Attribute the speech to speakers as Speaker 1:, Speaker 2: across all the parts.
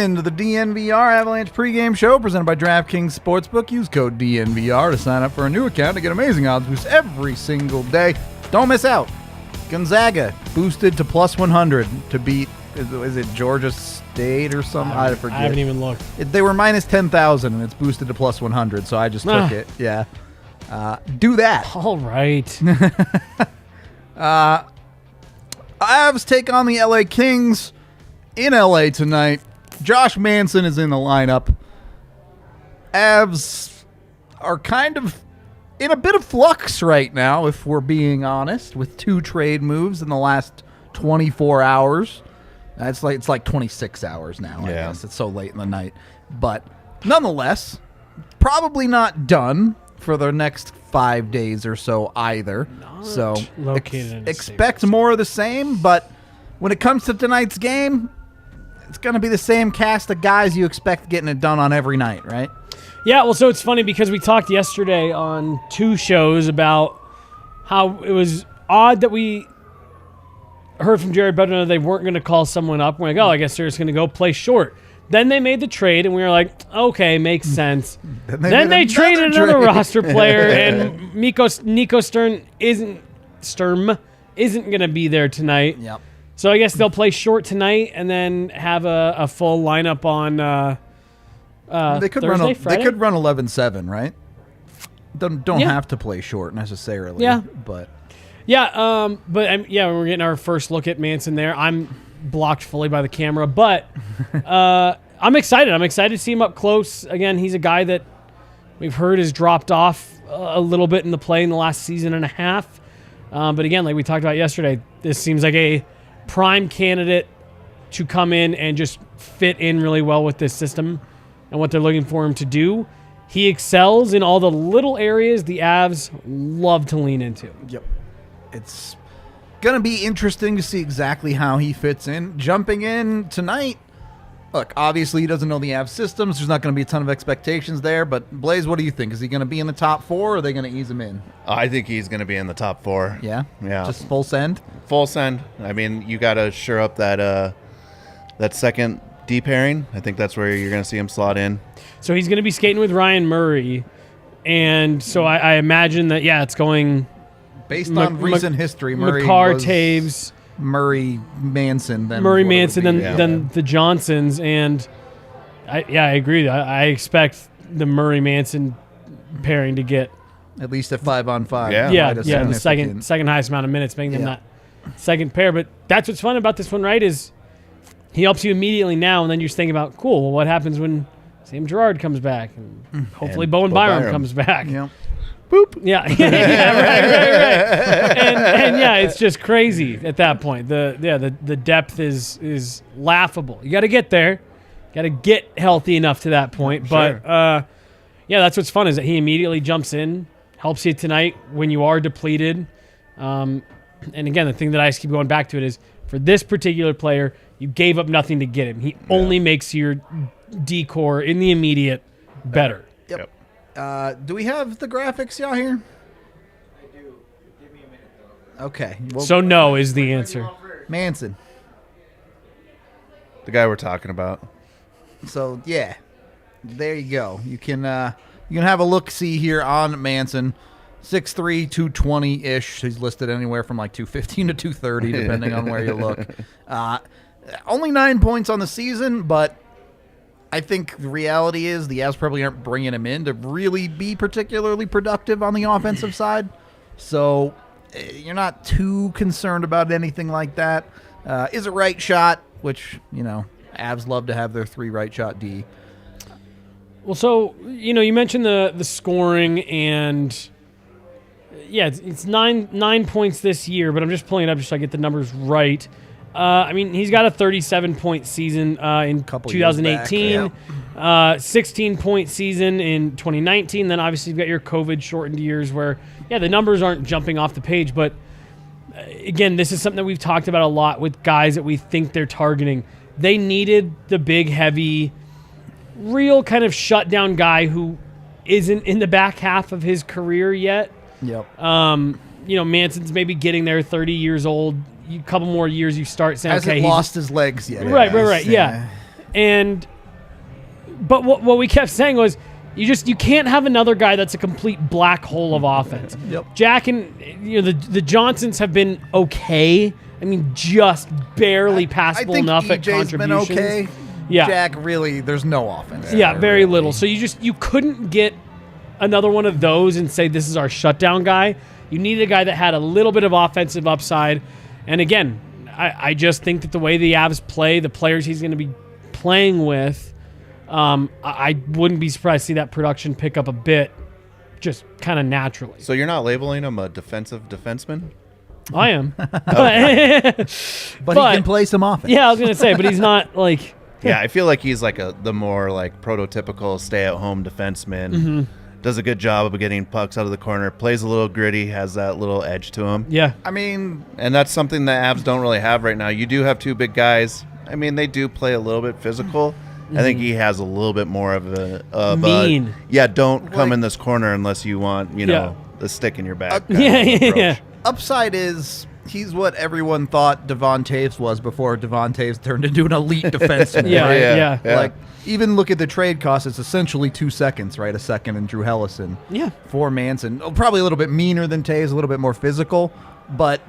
Speaker 1: into the DNVR Avalanche Pregame Show presented by DraftKings Sportsbook. Use code DNVR to sign up for a new account to get amazing odds boosts every single day. Don't miss out. Gonzaga boosted to plus 100 to beat, is it Georgia State or something? I forget.
Speaker 2: I haven't even looked.
Speaker 1: They were minus 10,000 and it's boosted to plus 100, so I just took it. Yeah. Do that.
Speaker 2: All right.
Speaker 1: Avs take on the LA Kings in LA tonight. Josh Manson is in the lineup. Avs are kind of in a bit of flux right now, if we're being honest, with 2 trade moves in the last 24 hours. It's like 26 hours now, I guess. It's so late in the night. But nonetheless, probably not done for the next 5 days or so either. So expect more of the same, but when it comes to tonight's game, it's going to be the same cast of guys you expect getting it done on every night, right?
Speaker 2: Yeah, well, so it's funny because we talked yesterday on 2 shows about how it was odd that we heard from Jared Bednar they weren't going to call someone up. We're like, oh, I guess they're just going to go play short. Then they made the trade, and we were like, okay, makes sense. Then they traded another roster player, and Nico Sturm isn't going to be there tonight.
Speaker 1: Yep.
Speaker 2: So I guess they'll play short tonight and then have a full lineup on Thursday, Friday?
Speaker 1: They could run 11-7, right? Don't have to play short necessarily.
Speaker 2: Yeah.
Speaker 1: But
Speaker 2: we're getting our first look at Manson there. I'm blocked fully by the camera, but I'm excited. I'm excited to see him up close. Again, he's a guy that we've heard has dropped off a little bit in the play in the last season and a half. But again, like we talked about yesterday, this seems like a prime candidate to come in and just fit in really well with this system and what they're looking for him to do. He excels in all the little areas the Avs love to lean into.
Speaker 1: Yep. It's going to be interesting to see exactly how he fits in. Jumping in tonight, look, obviously he doesn't know the Avs systems. There's not going to be a ton of expectations there, but Blais, what do you think? Is he going to be in the top 4 or are they going to ease him in?
Speaker 3: I think he's going to be in the top 4.
Speaker 1: Yeah?
Speaker 3: Yeah.
Speaker 1: Just full send?
Speaker 3: Full send. I mean, you got to shore up that second D pairing. I think that's where you're going to see him slot in.
Speaker 2: So he's going to be skating with Ryan Murray, and so I imagine that, it's going...
Speaker 1: Based on recent history, Murray
Speaker 2: McCarr,
Speaker 1: was
Speaker 2: Taves,
Speaker 1: Murray, Manson, then
Speaker 2: the Johnsons, and I agree. I expect the Murray Manson pairing to get
Speaker 1: at least a 5-on-5.
Speaker 2: The second highest amount of minutes, making them that second pair. But that's what's fun about this one, right? Is he helps you immediately now, and then you're just thinking about, cool. Well, what happens when Sam Girard comes back, and hopefully Bowen Byram comes back?
Speaker 1: Yeah.
Speaker 2: Boop. Yeah. Right. And it's just crazy at that point. The depth is laughable. You got to get there. Got to get healthy enough to that point. Sure. But that's what's fun is that he immediately jumps in, helps you tonight when you are depleted. And again, the thing that I just keep going back to it is for this particular player, you gave up nothing to get him. He only makes your D-core in the immediate better.
Speaker 1: Yep. Do we have the graphics y'all here?
Speaker 4: I do. Give me a minute, though.
Speaker 1: Okay.
Speaker 2: Well, so no is the answer.
Speaker 1: Manson.
Speaker 3: The guy we're talking about.
Speaker 1: So, yeah. There you go. You can have a look-see here on Manson. 6'3", 220-ish. He's listed anywhere from like 215 to 230, depending on where you look. Only 9 points on the season, but I think the reality is the Avs probably aren't bringing him in to really be particularly productive on the offensive side. So you're not too concerned about anything like that. Is a right shot, which, Avs love to have their 3 right shot D.
Speaker 2: Well, so, you mentioned the scoring and, it's 9 points this year, but I'm just pulling it up just so I get the numbers right. He's got a 37-point season in 2018, 16-point season in 2019. Then obviously you've got your COVID-shortened years where, the numbers aren't jumping off the page. But again, this is something that we've talked about a lot with guys that we think they're targeting. They needed the big, heavy, real kind of shutdown guy who isn't in the back half of his career yet.
Speaker 1: Yep.
Speaker 2: Manson's maybe getting there, 30 years old. A couple more years, you start saying,
Speaker 1: hasn't lost his legs yet.
Speaker 2: Right. Yeah. But what we kept saying was, you can't have another guy that's a complete black hole of offense.
Speaker 1: Yep.
Speaker 2: Jack and the Johnsons have been okay. I mean, just barely passable enough at
Speaker 1: EJ's been
Speaker 2: contributions.
Speaker 1: okay.
Speaker 2: Yeah.
Speaker 1: Jack, really, there's no offense.
Speaker 2: Yeah,
Speaker 1: there,
Speaker 2: very
Speaker 1: really.
Speaker 2: little. So you couldn't get another one of those and say this is our shutdown guy. You needed a guy that had a little bit of offensive upside. And again, I just think that the way the Avs play, the players he's going to be playing with, I wouldn't be surprised to see that production pick up a bit, just kind of naturally.
Speaker 3: So you're not labeling him a defensive defenseman?
Speaker 2: I am.
Speaker 1: But he can play some offense.
Speaker 2: Yeah, I was going to say, but he's not like...
Speaker 3: Yeah, I feel like he's like the more like prototypical stay-at-home defenseman.
Speaker 2: Mm-hmm.
Speaker 3: Does a good job of getting pucks out of the corner. Plays a little gritty. Has that little edge to him.
Speaker 2: Yeah.
Speaker 1: I mean,
Speaker 3: and that's something the Avs don't really have right now. You do have two big guys. I mean, they do play a little bit physical. I think he has a little bit more of a
Speaker 2: mean.
Speaker 3: Don't come in this corner unless you want the stick in your back.
Speaker 2: Yeah.
Speaker 1: Upside is he's what everyone thought Devon Taves was before Devon Taves turned into an elite defenseman.
Speaker 2: Yeah,
Speaker 1: right?
Speaker 2: yeah.
Speaker 1: Like, even look at the trade cost. It's essentially 2 seconds, right? A second and Drew Hellison.
Speaker 2: Yeah.
Speaker 1: For Manson. Oh, probably a little bit meaner than Taves, a little bit more physical. But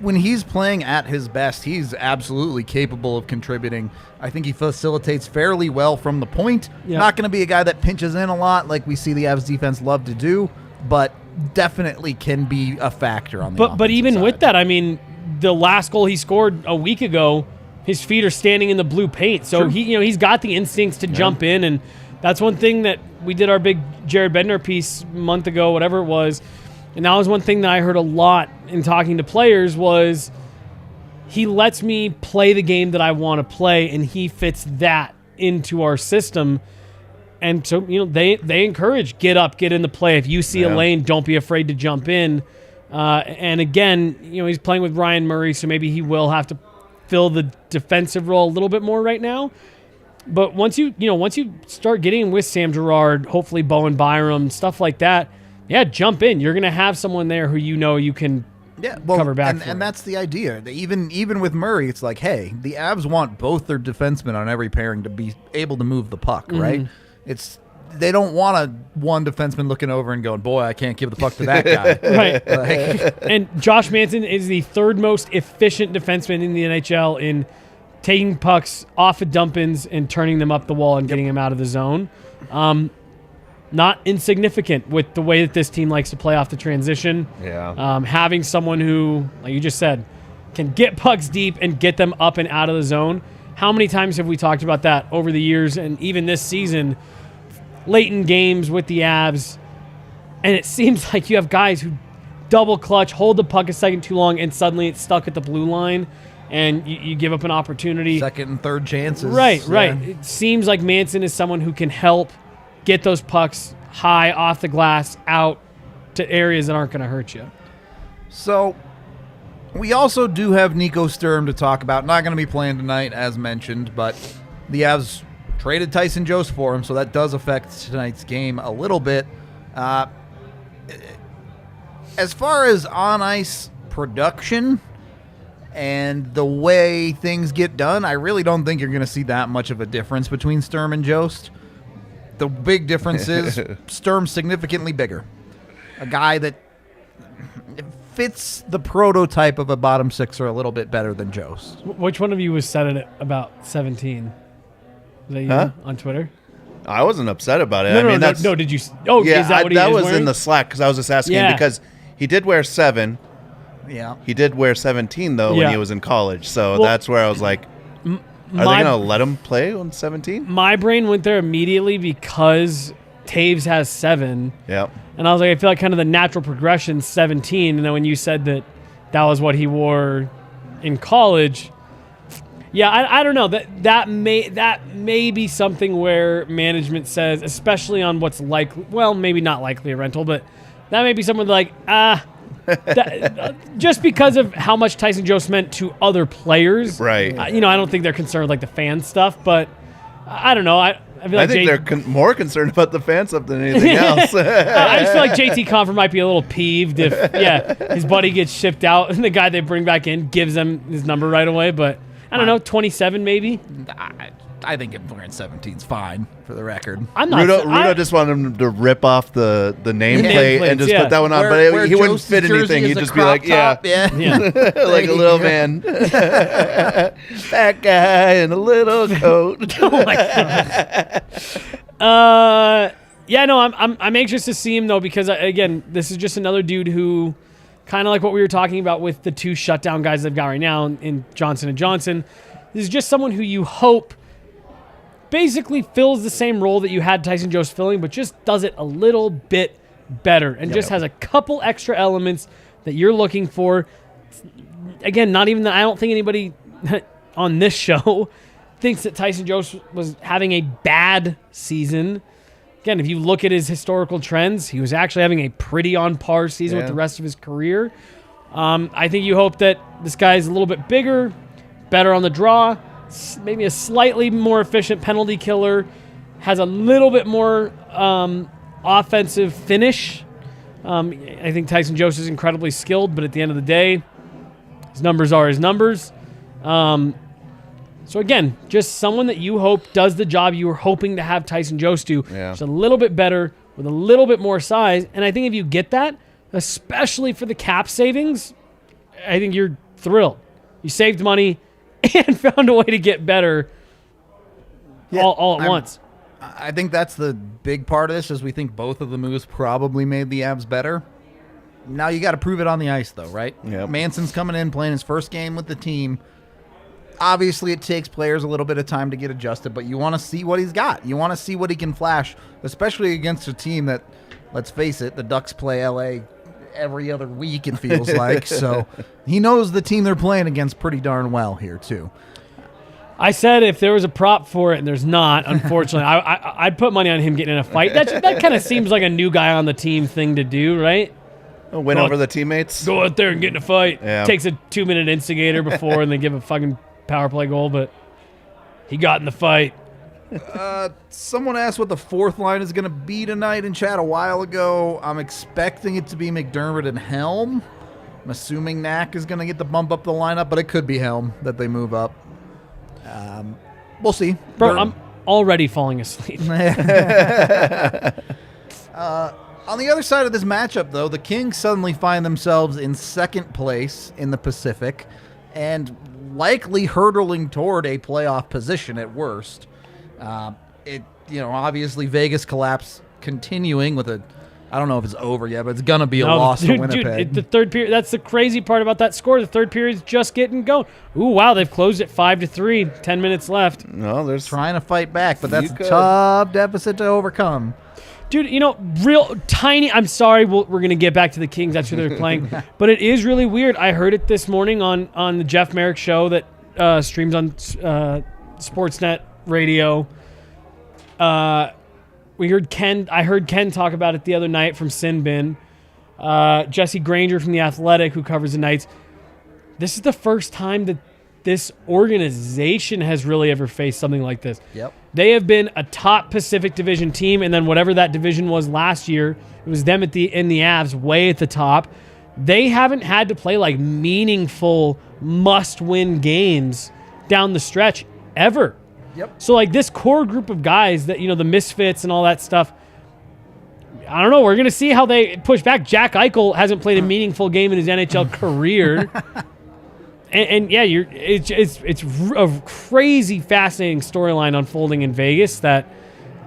Speaker 1: when he's playing at his best, he's absolutely capable of contributing. I think he facilitates fairly well from the point.
Speaker 2: Yeah.
Speaker 1: Not going to be a guy that pinches in a lot like we see the Avs defense love to do, but definitely can be a factor on the
Speaker 2: But even
Speaker 1: side.
Speaker 2: with that, I mean, the last goal he scored a week ago, his feet are standing in the blue paint. So he's got the instincts to jump in, and that's one thing that we did our big Jared Bednar piece a month ago, whatever it was. And that was one thing that I heard a lot in talking to players was he lets me play the game that I want to play, and he fits that into our system. And so, they encourage, get up, get in the play. If you see a lane, don't be afraid to jump in. And again, he's playing with Ryan Murray, so maybe he will have to fill the defensive role a little bit more right now. But once you start getting with Sam Girard, hopefully Bowen Byram, stuff like that, jump in. You're going to have someone there who you can cover back for.
Speaker 1: And that's the idea. Even with Murray, it's like, hey, the Avs want both their defensemen on every pairing to be able to move the puck, right? They don't want one defenseman looking over and going, boy, I can't give the puck to that guy.
Speaker 2: Right. And Josh Manson is the third most efficient defenseman in the NHL in taking pucks off of dump-ins and turning them up the wall and getting them out of the zone. Not insignificant with the way that this team likes to play off the transition.
Speaker 3: Yeah.
Speaker 2: Having someone who, like you just said, can get pucks deep and get them up and out of the zone. How many times have we talked about that over the years and even this season, late in games with the Avs, and it seems like you have guys who double clutch, hold the puck a second too long, and suddenly it's stuck at the blue line, and you give up an opportunity.
Speaker 1: Second and third chances.
Speaker 2: Right.
Speaker 1: Yeah.
Speaker 2: It seems like Manson is someone who can help get those pucks high off the glass out to areas that aren't going to hurt you.
Speaker 1: So we also do have Nico Sturm to talk about. Not going to be playing tonight, as mentioned, but the Avs traded Tyson Jost for him, so that does affect tonight's game a little bit. As far as on-ice production and the way things get done, I really don't think you're going to see that much of a difference between Sturm and Jost. The big difference is Sturm's significantly bigger. A guy that fits the prototype of a bottom sixer a little bit better than Jost.
Speaker 2: Which one of you was said it about 17? Was that you on Twitter?
Speaker 3: I wasn't upset about it.
Speaker 2: No, did you? Oh,
Speaker 3: yeah,
Speaker 2: is that what he
Speaker 3: that
Speaker 2: is
Speaker 3: was
Speaker 2: wearing?
Speaker 3: in the Slack because I was just asking because he did wear 7.
Speaker 1: Yeah.
Speaker 3: He did wear 17, though, when he was in college. So that's where I was like, are they going to let him play on 17?
Speaker 2: My brain went there immediately because Taves has 7.
Speaker 3: Yep.
Speaker 2: And I was like, I feel like kind of the natural progression 17. And then when you said that was what he wore in college, I don't know. That may be something where management says, especially on what's likely, well, maybe not likely a rental, but that may be someone like, just because of how much Tyson Jost meant to other players.
Speaker 3: Right.
Speaker 2: I don't think they're concerned with like the fan stuff, but I don't know. I feel like
Speaker 3: I think they're more concerned about the fan stuff than anything else.
Speaker 2: I just feel like JT Compher might be a little peeved if his buddy gets shipped out and the guy they bring back in gives him his number right away, but I don't know, 27 maybe?
Speaker 1: I think him wearing 17's fine for the record.
Speaker 2: I'm not.
Speaker 3: Rudo just wanted him to rip off the nameplate and just put that one on, but he wouldn't fit anything. He'd just be like,
Speaker 1: yeah.
Speaker 3: like a little man. Fat guy in a little coat.
Speaker 2: Oh my God. Yeah, no, I'm anxious to see him though, because again, this is just another dude who, kind of like what we were talking about with the 2 shutdown guys they've got right now in Johnson and Johnson. This is just someone who you hope basically fills the same role that you had Tyson Jost filling, but just does it a little bit better and just has a couple extra elements that you're looking for. Again, not even that. I don't think anybody on this show thinks that Tyson Jost was having a bad season. Again, if you look at his historical trends, he was actually having a pretty on par season with the rest of his career. I think you hope that this guy's a little bit bigger, better on the draw, maybe a slightly more efficient penalty killer, has a little bit more offensive finish. I think Tyson Jost is incredibly skilled, but at the end of the day, his numbers are his numbers. So again, just someone that you hope does the job you were hoping to have Tyson Jost do. Just a little bit better with a little bit more size. And I think if you get that, especially for the cap savings, I think you're thrilled. You saved money and found a way to get better all at once.
Speaker 1: I think that's the big part of this, is we think both of the moves probably made the Avs better. Now you got to prove it on the ice, though, right?
Speaker 3: Yep.
Speaker 1: Manson's coming in, playing his first game with the team. Obviously, it takes players a little bit of time to get adjusted, but you want to see what he's got. You want to see what he can flash, especially against a team that, let's face it, the Ducks play LA every other week, it feels like. So he knows the team they're playing against pretty darn well here, too.
Speaker 2: I said if there was a prop for it, and there's not, unfortunately, I'd put money on him getting in a fight. That kind of seems like a new guy on the team thing to do, right?
Speaker 3: Win over the teammates.
Speaker 2: Go out there and get in a fight.
Speaker 3: Yeah.
Speaker 2: Takes a 2-minute instigator before, and they give a fucking power play goal, but he got in the fight.
Speaker 1: Someone asked what the fourth line is going to be tonight in chat a while ago. I'm expecting it to be McDermott and Helm. I'm assuming Knack is going to get the bump up the lineup, but it could be Helm that they move up. We'll see.
Speaker 2: Bro, I'm already falling asleep.
Speaker 1: On the other side of this matchup, though, the Kings suddenly find themselves in second place in the Pacific and likely hurtling toward a playoff position at worst. Obviously Vegas collapse continuing with I don't know if it's over yet, but it's going to be a loss to Winnipeg.
Speaker 2: Dude, the third period, that's the crazy part about that score. The third period's just getting going. Ooh, wow, they've closed it 5-3, 10 minutes left.
Speaker 3: No, there's
Speaker 1: trying to fight back, but that's a tough deficit to overcome.
Speaker 2: Dude, real tiny. I'm sorry, we're going to get back to the Kings. That's who they're playing. But it is really weird. I heard it this morning on the Jeff Merrick show that streams on Sportsnet Radio. I heard Ken talk about it the other night from Sin Bin. Jesse Granger from The Athletic, who covers the Knights. This is the first time that this organization has really ever faced something like this.
Speaker 1: Yep.
Speaker 2: They have been a top Pacific Division team, and then whatever that division was last year, it was them in the Avs way at the top. They haven't had to play like meaningful must-win games down the stretch ever.
Speaker 1: Yep.
Speaker 2: So like this core group of guys that, the misfits and all that stuff, I don't know. We're going to see how they push back. Jack Eichel hasn't played a meaningful game in his NHL career. And yeah, it's a crazy, fascinating storyline unfolding in Vegas that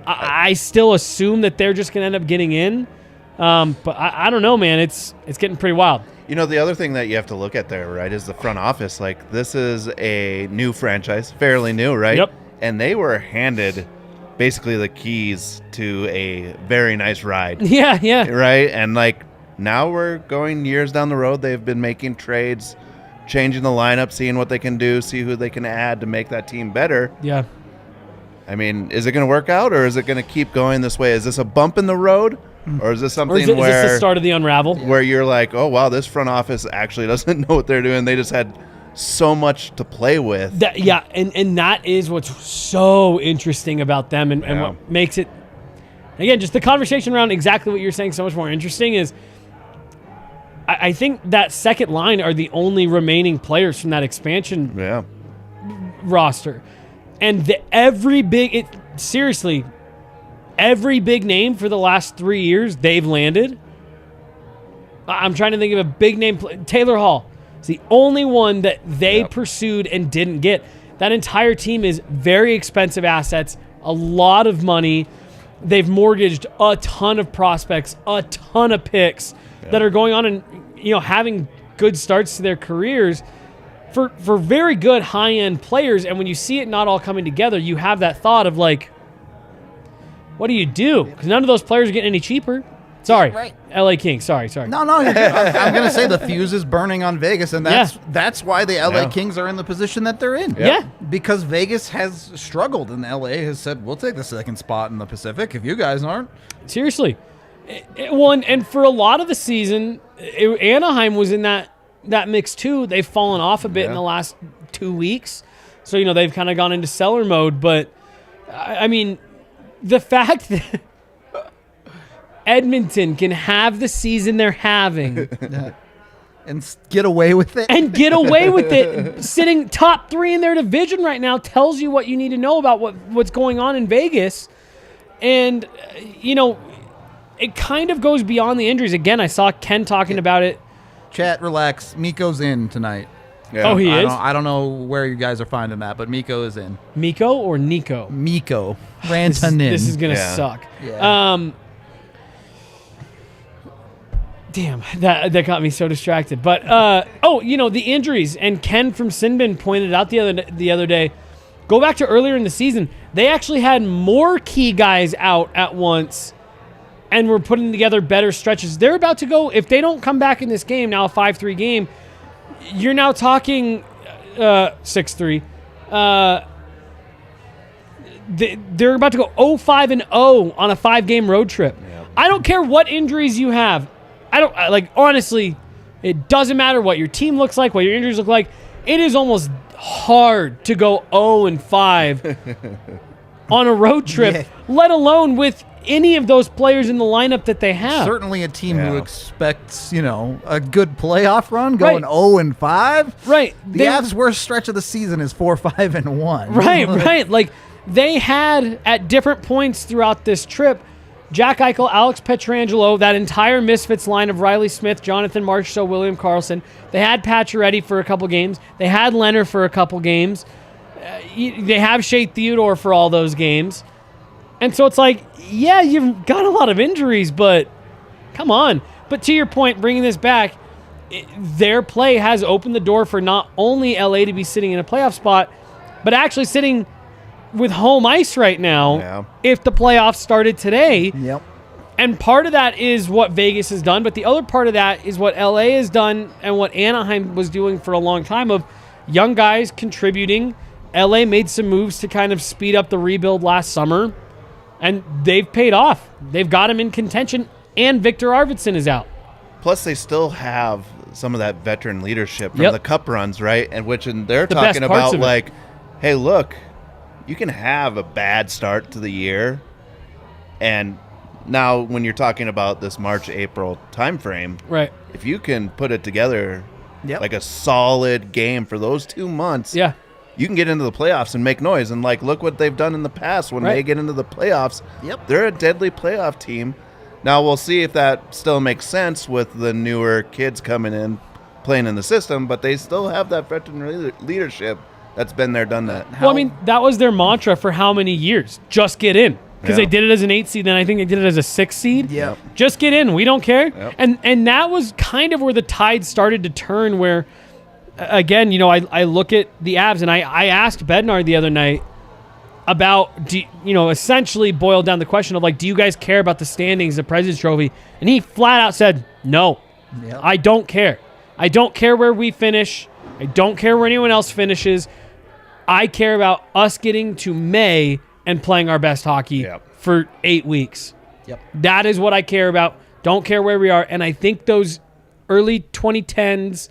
Speaker 2: I still assume that they're just going to end up getting in. But I don't know, man. It's getting pretty wild.
Speaker 3: The other thing that you have to look at there, right, is the front office. Like, this is a new franchise, fairly new, right?
Speaker 2: Yep.
Speaker 3: And they were handed basically the keys to a very nice ride.
Speaker 2: Yeah.
Speaker 3: Right? And, now we're going years down the road. They've been making trades, changing the lineup, seeing what they can do, see who they can add to make that team better.
Speaker 2: Yeah.
Speaker 3: I mean, is it going to work out, or is it going to keep going this way? Is this a bump in the road, or is this something
Speaker 2: is this the start of the unravel?
Speaker 3: Where you're like, oh, wow, this front office actually doesn't know what they're doing. They just had so much to play with.
Speaker 2: And that is what's so interesting about them and what makes it, again, just the conversation around exactly what you're saying so much more interesting is I think that second line are the only remaining players from that expansion roster. And seriously, every big name for the last 3 years, they've landed. I'm trying to think of a big name. Taylor Hall is the only one that they pursued and didn't get. That entire team is very expensive assets, a lot of money. They've mortgaged a ton of prospects, a ton of picks that are going on and having good starts to their careers for very good high-end players. And when you see it not all coming together, you have that thought of like, what do you do? Because none of those players are getting any cheaper. Sorry,
Speaker 1: right.
Speaker 2: LA Kings. Sorry.
Speaker 1: No, I'm going to say the fuse is burning on Vegas, and that's why the LA Kings are in the position that they're in.
Speaker 2: Yeah.
Speaker 1: Because Vegas has struggled, and LA has said, we'll take the second spot in the Pacific if you guys aren't.
Speaker 2: Seriously. And for a lot of the season, Anaheim was in that mix too. They've fallen off a bit in the last 2 weeks. So, they've kind of gone into seller mode. But, I mean, the fact that Edmonton can have the season they're having
Speaker 1: and get away with it.
Speaker 2: Sitting top 3 in their division right now tells you what you need to know about what's going on in Vegas. And, it kind of goes beyond the injuries. Again, I saw Ken talking about it.
Speaker 1: Chat, relax. Miko's in tonight.
Speaker 3: Yeah.
Speaker 2: Oh, he is?
Speaker 1: I don't know where you guys are finding that, but Miko is in.
Speaker 2: Miko or Nico?
Speaker 1: Miko. Rantanen.
Speaker 2: This is going to suck.
Speaker 1: Yeah.
Speaker 2: Damn, that got me so distracted. But, the injuries. And Ken from Sinbin pointed out the other day, go back to earlier in the season, they actually had more key guys out at once and were putting together better stretches. They're about to go, if they don't come back in this game, now a 5-3 game, you're now talking 6-3. They're about to go 0-5-0 on a 5-game road trip. Yeah. I don't care what injuries you have. Honestly, it doesn't matter what your team looks like, what your injuries look like. It is almost hard to go 0-5 on a road trip, let alone with any of those players in the lineup that they have.
Speaker 1: Certainly a team who expects, a good playoff run going 0-5.
Speaker 2: Right.
Speaker 1: The Avs' worst stretch of the season is 4-5-1.
Speaker 2: Right. Like, they had, at different points throughout this trip, Jack Eichel, Alex Pietrangelo, that entire Misfits line of Riley Smith, Jonathan Marchessault, William Karlsson. They had Pacioretty for a couple games. They had Leonard for a couple games. They have Shea Theodore for all those games. And so it's like, you've got a lot of injuries, but come on. But to your point, bringing this back, their play has opened the door for not only LA to be sitting in a playoff spot, but actually sitting with home ice right now if the playoffs started today.
Speaker 1: Yep.
Speaker 2: And part of that is what Vegas has done, but the other part of that is what LA has done and what Anaheim was doing for a long time of young guys contributing. LA made some moves to kind of speed up the rebuild last summer, and they've paid off. They've got him in contention, and Victor Arvidsson is out.
Speaker 3: Plus, they still have some of that veteran leadership from the cup runs, right? And they're talking about like, hey, look, you can have a bad start to the year, and now when you're talking about this March-April timeframe,
Speaker 2: right?
Speaker 3: If you can put it together like a solid game for those 2 months, you can get into the playoffs and make noise. And look what they've done in the past when they get into the playoffs.
Speaker 1: Yep.
Speaker 3: They're a deadly playoff team. Now we'll see if that still makes sense with the newer kids coming in, playing in the system, but they still have that veteran leadership that's been there, done that.
Speaker 2: Well, I mean, that was their mantra for how many years? Just get in. Because they did it as an 8 seed, then I think they did it as a 6 seed.
Speaker 1: Yeah.
Speaker 2: Just get in. We don't care.
Speaker 3: Yep.
Speaker 2: And that was kind of where the tide started to turn where, again, I look at the Avs, and I asked Bednar the other night about, essentially boiled down the question of, do you guys care about the standings, the President's Trophy? And he flat out said, no, I don't care. I don't care where we finish. I don't care where anyone else finishes. I care about us getting to May and playing our best hockey for 8 weeks.
Speaker 1: Yep.
Speaker 2: That is what I care about. Don't care where we are. And I think those early 2010s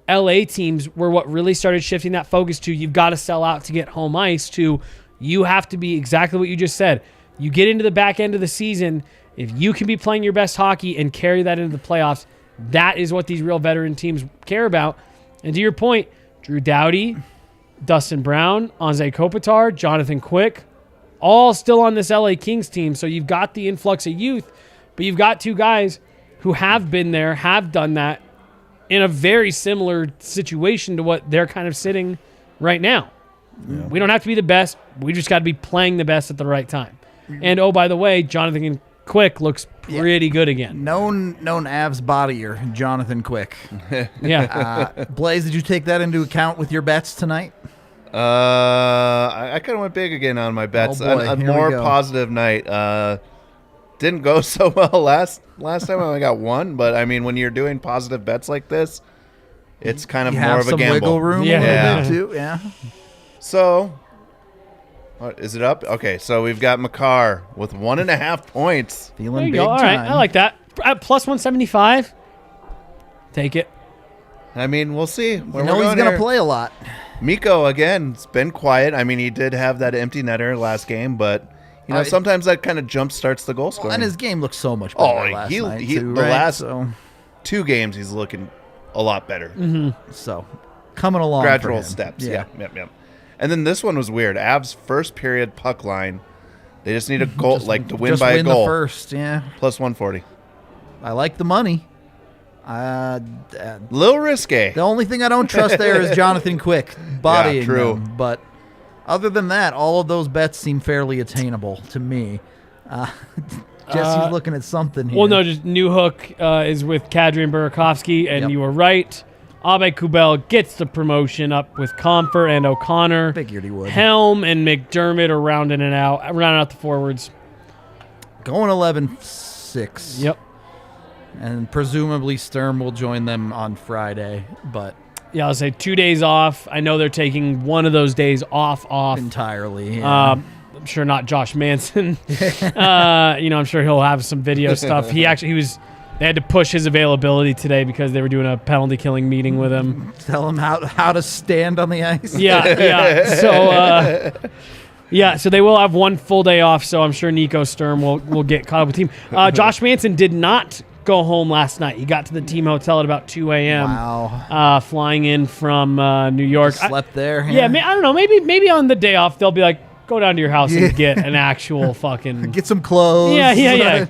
Speaker 2: LA teams were what really started shifting that focus to you've got to sell out to get home ice to you have to be exactly what you just said. You get into the back end of the season, if you can be playing your best hockey and carry that into the playoffs, that is what these real veteran teams care about. And to your point, Drew Doughty, Dustin Brown, Anze Kopitar, Jonathan Quick, all still on this LA Kings team. So you've got the influx of youth, but you've got two guys who have been there, have done that in a very similar situation to what they're kind of sitting right now. Yeah. We don't have to be the best. We just got to be playing the best at the right time. And, oh, by the way, Jonathan Quick looks pretty good again.
Speaker 1: Known Avs bodyer, Jonathan Quick.
Speaker 2: Yeah.
Speaker 1: Blais, did you take that into account with your bets tonight?
Speaker 3: I kind of went big again on my bets.
Speaker 1: Oh boy,
Speaker 3: a more positive night. Didn't go so well last time. I only got one, but I mean, when you're doing positive bets like this, it's kind of more of a gamble.
Speaker 1: Wiggle room, a little bit too. Yeah.
Speaker 3: So, is it up? Okay, so we've got Makar with 1.5 points.
Speaker 1: Feeling big
Speaker 2: go. All right, I like that. At plus 175, take it.
Speaker 3: I mean, we'll see.
Speaker 1: He's going to play a lot.
Speaker 3: Mikko, again, it's been quiet. I mean, he did have that empty netter last game, but you know, sometimes that kind of jump starts the goal scoring.
Speaker 1: And his game looks so much better last night, too,
Speaker 3: the
Speaker 1: right?
Speaker 3: last 2 games, he's looking a lot better.
Speaker 2: Mm-hmm.
Speaker 1: So, coming along
Speaker 3: gradual steps. Yeah. Yep. And then this one was weird. Avs first period puck line. They just need a goal, to win by a goal.
Speaker 1: The first, yeah.
Speaker 3: Plus 140.
Speaker 1: I like the money.
Speaker 3: Little risque.
Speaker 1: The only thing I don't trust there is Jonathan Quick bodying them. But other than that, all of those bets seem fairly attainable to me. Jesse's looking at something here.
Speaker 2: Well, no, just New Hook is with Kadri and Burakovsky, and you were right. Abe Kubel gets the promotion up with Comfort and O'Connor.
Speaker 1: Figured he would.
Speaker 2: Helm and McDermott are rounding out the forwards.
Speaker 1: Going 11-6.
Speaker 2: Yep.
Speaker 1: And presumably Sturm will join them on Friday, but
Speaker 2: yeah, I'll say 2 days off. I know they're taking one of those days off
Speaker 1: entirely. Yeah.
Speaker 2: I'm sure not Josh Manson. I'm sure he'll have some video stuff. They had to push his availability today because they were doing a penalty killing meeting with him.
Speaker 1: Tell him how to stand on the ice.
Speaker 2: Yeah. So they will have one full day off. So I'm sure Nico Sturm will get caught up with the team. Josh Manson did not go home last night. He got to the team hotel at about 2 a.m.
Speaker 1: Wow.
Speaker 2: Flying in from New York.
Speaker 1: Slept there.
Speaker 2: Yeah, I don't know. Maybe on the day off they'll be like, go down to your house and get an actual fucking
Speaker 1: get some clothes.
Speaker 2: Yeah.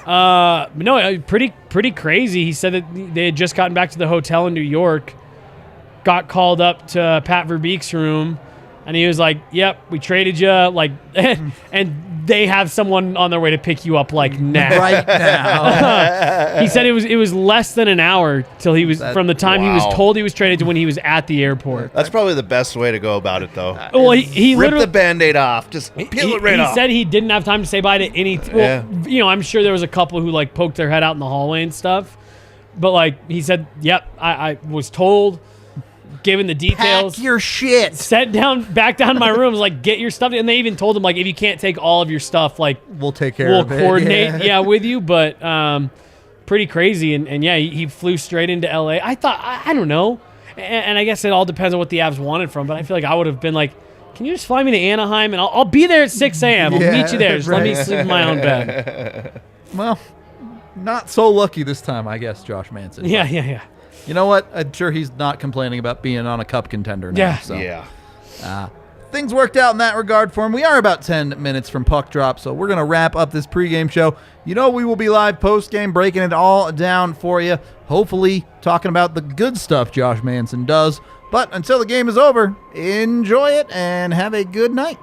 Speaker 2: No, pretty crazy. He said that they had just gotten back to the hotel in New York, got called up to Pat Verbeek's room, and he was like, "Yep, we traded you." And they have someone on their way to pick you up now.
Speaker 1: Right now.
Speaker 2: He said it was less than an hour till he was from the time he was told he was traded to when he was at the airport.
Speaker 3: That's probably the best way to go about it, though.
Speaker 2: Well, he
Speaker 3: rip
Speaker 2: literally
Speaker 3: the Band-Aid off, just peel it right off.
Speaker 2: He said he didn't have time to say bye to any. I'm sure there was a couple who poked their head out in the hallway and stuff, but he said, "Yep, I was told." Given the details,
Speaker 1: pack your shit.
Speaker 2: Back down to my room. Was get your stuff, and they even told him if you can't take all of your stuff,
Speaker 1: we'll take care of it.
Speaker 2: We'll coordinate, with you. But pretty crazy, and he flew straight into LA. I thought I don't know, and I guess it all depends on what the Avs wanted from. But I feel like I would have been can you just fly me to Anaheim and I'll be there at 6 a.m. I'll meet you there. Just let me sleep in my own bed.
Speaker 1: Well, not so lucky this time, I guess, Josh Manson.
Speaker 2: Yeah.
Speaker 1: You know what? I'm sure he's not complaining about being on a cup contender now. Things worked out in that regard for him. We are about 10 minutes from puck drop, so we're going to wrap up this pregame show. We will be live postgame, breaking it all down for you, hopefully talking about the good stuff Josh Manson does. But until the game is over, enjoy it and have a good night.